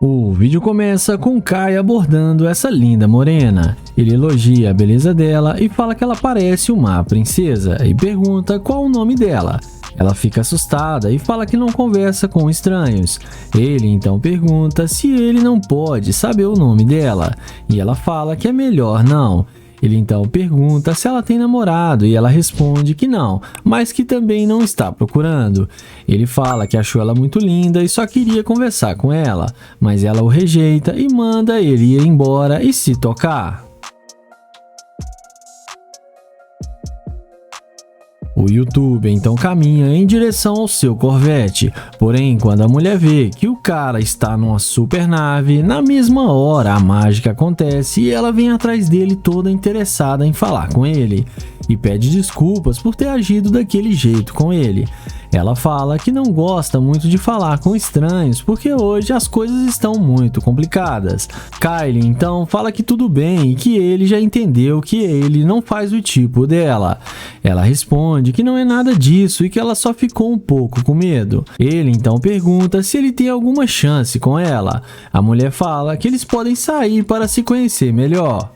O vídeo começa com Kai abordando essa linda morena. Ele elogia a beleza dela e fala que ela parece uma princesa e pergunta qual o nome dela. Ela fica assustada e fala que não conversa com estranhos. Ele então pergunta se ele não pode saber o nome dela e ela fala que é melhor não. Ele então pergunta se ela tem namorado e ela responde que não, mas que também não está procurando. Ele fala que achou ela muito linda e só queria conversar com ela, mas ela o rejeita e manda ele ir embora e se tocar. O youtuber então caminha em direção ao seu Corvette, porém quando a mulher vê que o cara está numa super nave, na mesma hora a mágica acontece e ela vem atrás dele toda interessada em falar com ele e pede desculpas por ter agido daquele jeito com ele. Ela fala que não gosta muito de falar com estranhos porque hoje as coisas estão muito complicadas. Kylie então fala que tudo bem e que ele já entendeu que ele não faz o tipo dela. Ela responde que não é nada disso e que ela só ficou um pouco com medo. Ele então pergunta se ele tem alguma chance com ela. A mulher fala que eles podem sair para se conhecer melhor.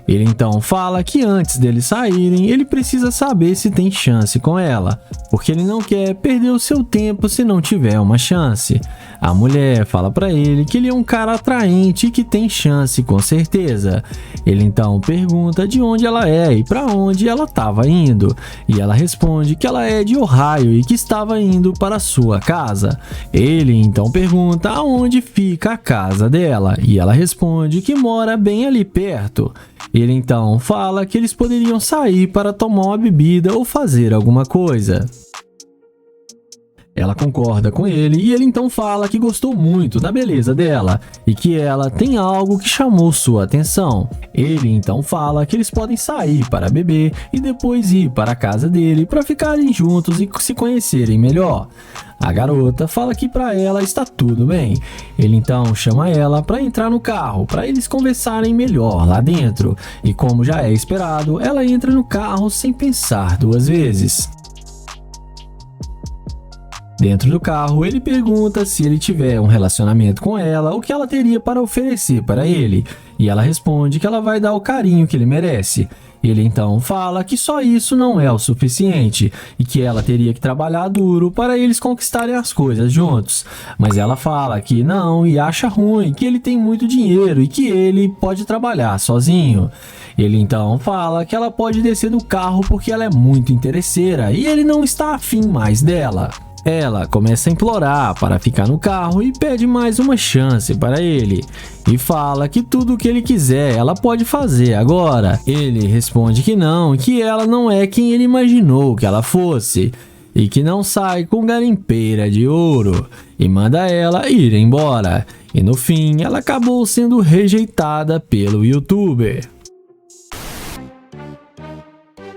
Ele então fala que antes deles saírem, ele precisa saber se tem chance com ela, porque ele não quer perder o seu tempo se não tiver uma chance. A mulher fala pra ele que ele é um cara atraente e que tem chance com certeza. Ele então pergunta de onde ela é e pra onde ela estava indo, e ela responde que ela é de Ohio e que estava indo para sua casa. Ele então pergunta aonde fica a casa dela, e ela responde que mora bem ali perto. Ele então fala que eles poderiam sair para tomar uma bebida ou fazer alguma coisa. Ela concorda com ele e ele então fala que gostou muito da beleza dela e que ela tem algo que chamou sua atenção. Ele então fala que eles podem sair para beber e depois ir para a casa dele para ficarem juntos e se conhecerem melhor. A garota fala que para ela está tudo bem. Ele então chama ela para entrar no carro para eles conversarem melhor lá dentro. E como já é esperado, ela entra no carro sem pensar duas vezes. Dentro do carro, ele pergunta se ele tiver um relacionamento com ela, o que ela teria para oferecer para ele. E ela responde que ela vai dar o carinho que ele merece. Ele então fala que só isso não é o suficiente e que ela teria que trabalhar duro para eles conquistarem as coisas juntos. Mas ela fala que não e acha ruim, que ele tem muito dinheiro e que ele pode trabalhar sozinho. Ele então fala que ela pode descer do carro porque ela é muito interesseira e ele não está afim mais dela. Ela começa a implorar para ficar no carro e pede mais uma chance para ele. E fala que tudo o que ele quiser ela pode fazer agora. Ele responde que não, que ela não é quem ele imaginou que ela fosse. E que não sai com garimpeira de ouro. E manda ela ir embora. E no fim ela acabou sendo rejeitada pelo youtuber.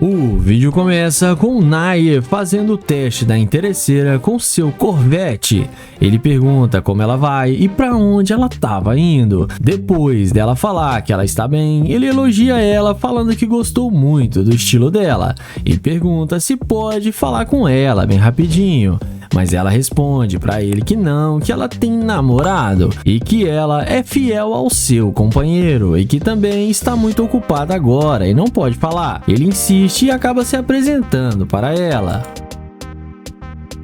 O vídeo começa com o Nair fazendo o teste da interesseira com seu Corvette. Ele pergunta como ela vai e para onde ela estava indo. Depois dela falar que ela está bem, ele elogia ela falando que gostou muito do estilo dela e pergunta se pode falar com ela bem rapidinho. Mas ela responde para ele que não, que ela tem namorado e que ela é fiel ao seu companheiro e que também está muito ocupada agora e não pode falar. Ele insiste e acaba se apresentando para ela.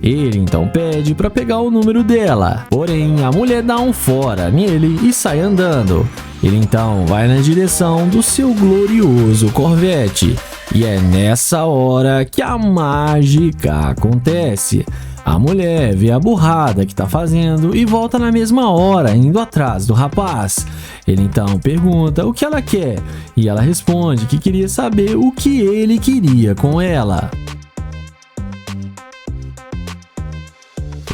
Ele então pede para pegar o número dela, porém a mulher dá um fora nele e sai andando. Ele então vai na direção do seu glorioso Corvette e é nessa hora que a mágica acontece. A mulher vê a burrada que tá fazendo e volta na mesma hora, indo atrás do rapaz. Ele então pergunta o que ela quer e ela responde que queria saber o que ele queria com ela.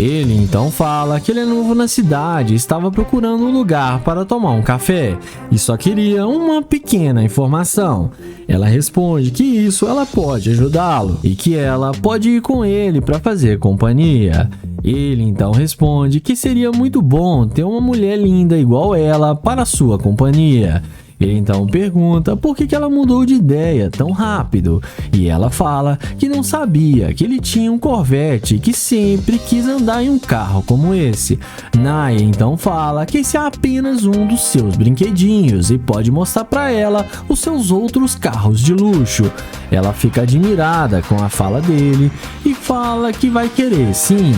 Ele então fala que ele é novo na cidade e estava procurando um lugar para tomar um café e só queria uma pequena informação. Ela responde que isso ela pode ajudá-lo e que ela pode ir com ele para fazer companhia. Ele então responde que seria muito bom ter uma mulher linda igual ela para sua companhia. Ele então pergunta por que ela mudou de ideia tão rápido, e ela fala que não sabia que ele tinha um Corvette e que sempre quis andar em um carro como esse. Naya então fala que esse é apenas um dos seus brinquedinhos e pode mostrar para ela os seus outros carros de luxo. Ela fica admirada com a fala dele e fala que vai querer sim.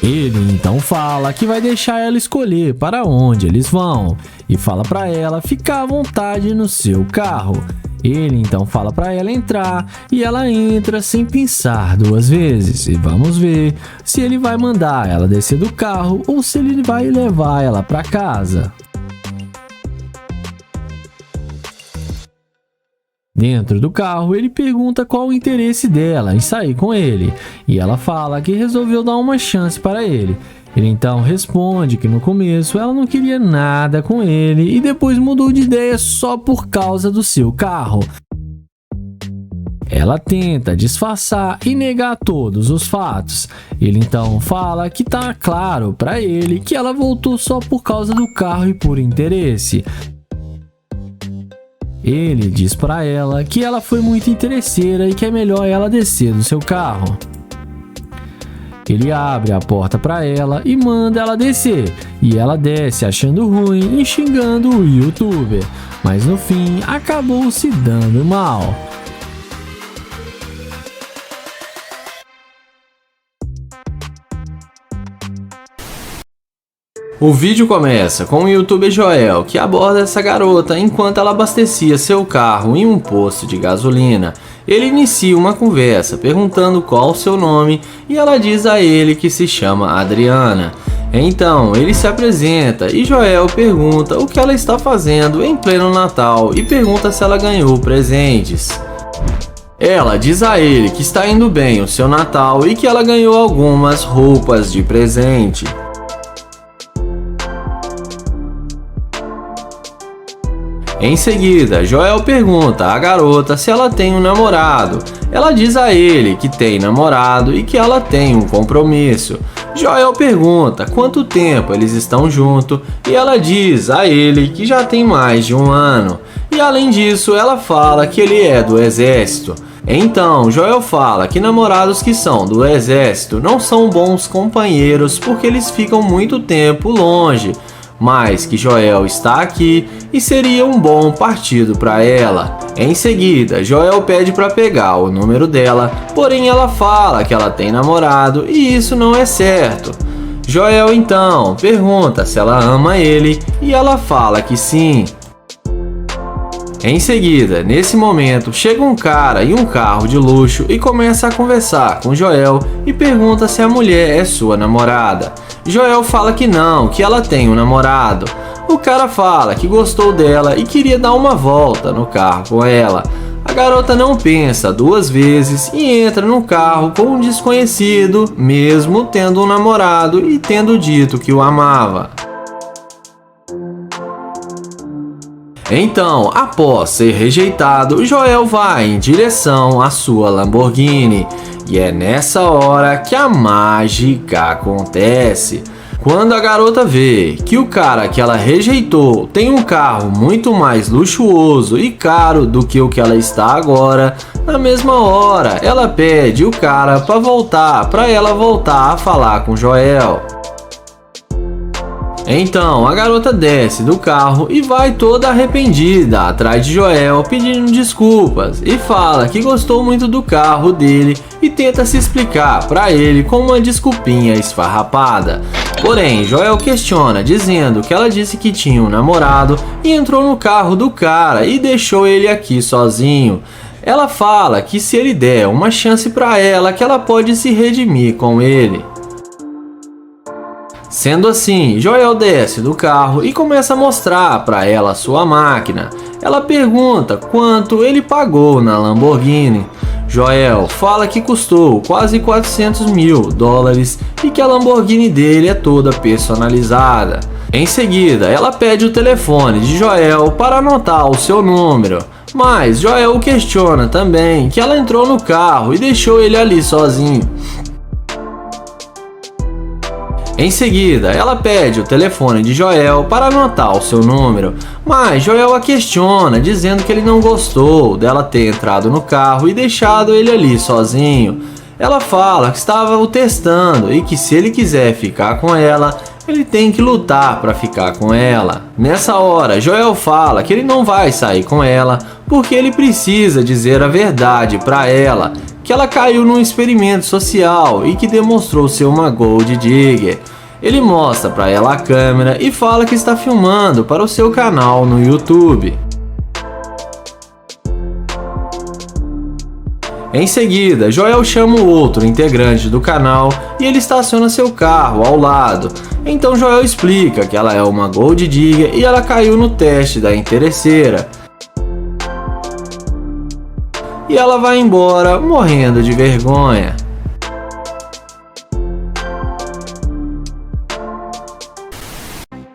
Ele então fala que vai deixar ela escolher para onde eles vão e fala para ela ficar à vontade no seu carro. Ele então fala para ela entrar e ela entra sem pensar duas vezes e vamos ver se ele vai mandar ela descer do carro ou se ele vai levar ela para casa. Dentro do carro, ele pergunta qual o interesse dela em sair com ele, e ela fala que resolveu dar uma chance para ele. Ele então responde que no começo ela não queria nada com ele e depois mudou de ideia só por causa do seu carro. Ela tenta disfarçar e negar todos os fatos. Ele então fala que tá claro para ele que ela voltou só por causa do carro e por interesse. Ele diz para ela que ela foi muito interesseira e que é melhor ela descer do seu carro. Ele abre a porta para ela e manda ela descer, e ela desce achando ruim e xingando o youtuber, mas no fim acabou se dando mal. O vídeo começa com o youtuber Joel, que aborda essa garota enquanto ela abastecia seu carro em um posto de gasolina. Ele inicia uma conversa perguntando qual o seu nome e ela diz a ele que se chama Adriana. Então ele se apresenta e Joel pergunta o que ela está fazendo em pleno Natal e pergunta se ela ganhou presentes. Ela diz a ele que está indo bem o seu Natal e que ela ganhou algumas roupas de presente. Em seguida, Joel pergunta à garota se ela tem um namorado. Ela diz a ele que tem namorado e que ela tem um compromisso. Joel pergunta quanto tempo eles estão juntos e ela diz a ele que já tem mais de um ano. E além disso, ela fala que ele é do exército. Então, Joel fala que namorados que são do exército não são bons companheiros porque eles ficam muito tempo longe. Mas que Joel está aqui e seria um bom partido para ela. Em seguida, Joel pede para pegar o número dela, porém ela fala que ela tem namorado e isso não é certo. Joel então pergunta se ela ama ele e ela fala que sim. Em seguida, nesse momento, chega um cara em um carro de luxo e começa a conversar com Joel e pergunta se a mulher é sua namorada. Joel fala que não, que ela tem um namorado. O cara fala que gostou dela e queria dar uma volta no carro com ela. A garota não pensa duas vezes e entra no carro com um desconhecido, mesmo tendo um namorado e tendo dito que o amava. Então, após ser rejeitado, Joel vai em direção à sua Lamborghini. E é nessa hora que a mágica acontece. Quando a garota vê que o cara que ela rejeitou tem um carro muito mais luxuoso e caro do que o que ela está agora, na mesma hora ela pede o cara para ela voltar a falar com Joel. Então a garota desce do carro e vai toda arrependida atrás de Joel pedindo desculpas e fala que gostou muito do carro dele e tenta se explicar para ele com uma desculpinha esfarrapada. Porém, Joel questiona dizendo que ela disse que tinha um namorado e entrou no carro do cara e deixou ele aqui sozinho. Ela fala que se ele der uma chance para ela, que ela pode se redimir com ele. Sendo assim, Joel desce do carro e começa a mostrar para ela sua máquina. Ela pergunta quanto ele pagou na Lamborghini. Joel fala que custou quase $400 mil e que a Lamborghini dele é toda personalizada. Em seguida, ela pede o telefone de Joel para anotar o seu número. Mas Joel questiona também que ela entrou no carro e deixou ele ali sozinho. Em seguida, ela pede o telefone de Joel para anotar o seu número, mas Joel a questiona, dizendo que ele não gostou dela ter entrado no carro e deixado ele ali sozinho. Ela fala que estava o testando e que se ele quiser ficar com ela, ele tem que lutar para ficar com ela. Nessa hora, Joel fala que ele não vai sair com ela porque ele precisa dizer a verdade para ela, que ela caiu num experimento social e que demonstrou ser uma Gold Digger. Ele mostra para ela a câmera e fala que está filmando para o seu canal no YouTube. Em seguida, Joel chama o outro integrante do canal e ele estaciona seu carro ao lado. Então Joel explica que ela é uma Gold Digger e ela caiu no teste da interesseira. E ela vai embora morrendo de vergonha.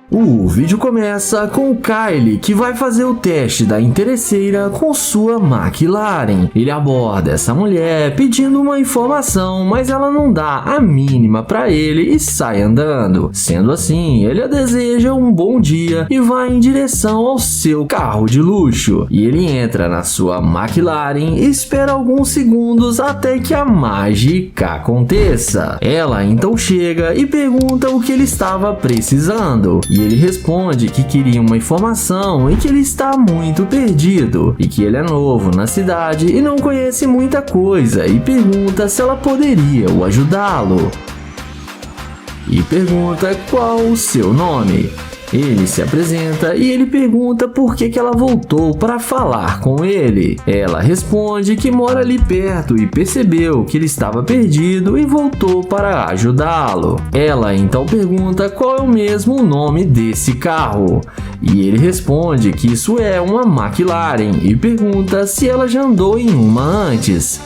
O vídeo começa com o Kyle, que vai fazer o teste da interesseira com sua McLaren. Ele aborda essa mulher pedindo uma informação, mas ela não dá a mínima para ele e sai andando. Sendo assim, ele a deseja um bom dia e vai em direção ao seu carro de luxo. E ele entra na sua McLaren e espera alguns segundos até que a mágica aconteça. Ela então chega e pergunta o que ele estava precisando. E ele responde que queria uma informação e que ele está muito perdido e que ele é novo na cidade e não conhece muita coisa, e pergunta se ela poderia o ajudá-lo. E pergunta qual o seu nome. Ele se apresenta e ele pergunta por que ela voltou para falar com ele. Ela responde que mora ali perto e percebeu que ele estava perdido e voltou para ajudá-lo. Ela então pergunta qual é o mesmo nome desse carro. E ele responde que isso é uma McLaren e pergunta se ela já andou em uma antes.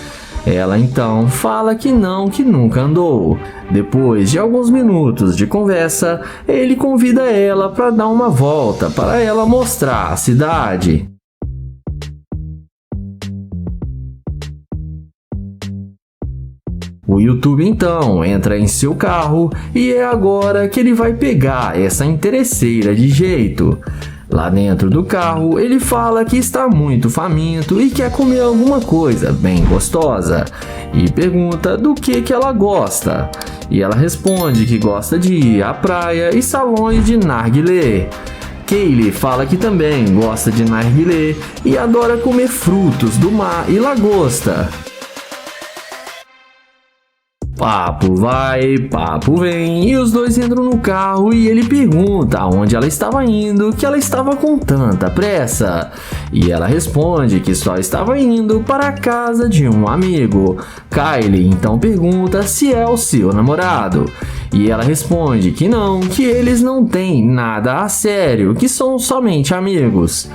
Ela então fala que não, que nunca andou. Depois de alguns minutos de conversa, ele convida ela para dar uma volta para ela mostrar a cidade. O YouTube então entra em seu carro e é agora que ele vai pegar essa interesseira de jeito. Lá dentro do carro, ele fala que está muito faminto e quer comer alguma coisa bem gostosa. E pergunta do que ela gosta. E ela responde que gosta de ir à praia e salões de narguilé. Kaylee fala que também gosta de narguilé e adora comer frutos do mar e lagosta. Papo vai, papo vem, e os dois entram no carro e ele pergunta aonde ela estava indo, que ela estava com tanta pressa. E ela responde que só estava indo para a casa de um amigo. Kylie então pergunta se é o seu namorado. E ela responde que não, que eles não têm nada a sério, que são somente amigos.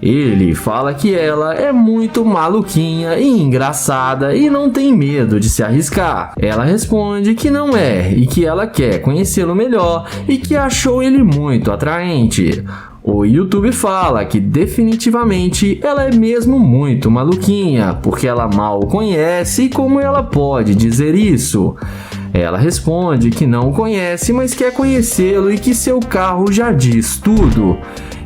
Ele fala que ela é muito maluquinha e engraçada e não tem medo de se arriscar. Ela responde que não é e que ela quer conhecê-lo melhor e que achou ele muito atraente. O YouTube fala que definitivamente ela é mesmo muito maluquinha, porque ela mal o conhece e como ela pode dizer isso? Ela responde que não o conhece, mas quer conhecê-lo e que seu carro já diz tudo.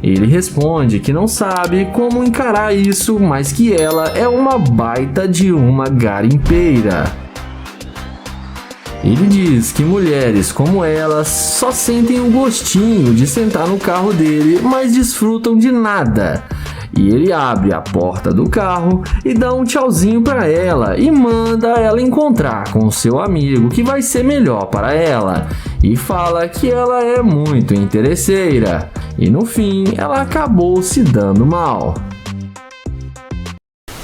Ele responde que não sabe como encarar isso, mas que ela é uma baita de uma garimpeira. Ele diz que mulheres como ela só sentem o gostinho de sentar no carro dele, mas desfrutam de nada. E ele abre a porta do carro e dá um tchauzinho para ela e manda ela encontrar com seu amigo, que vai ser melhor para ela, e fala que ela é muito interesseira. E no fim ela acabou se dando mal.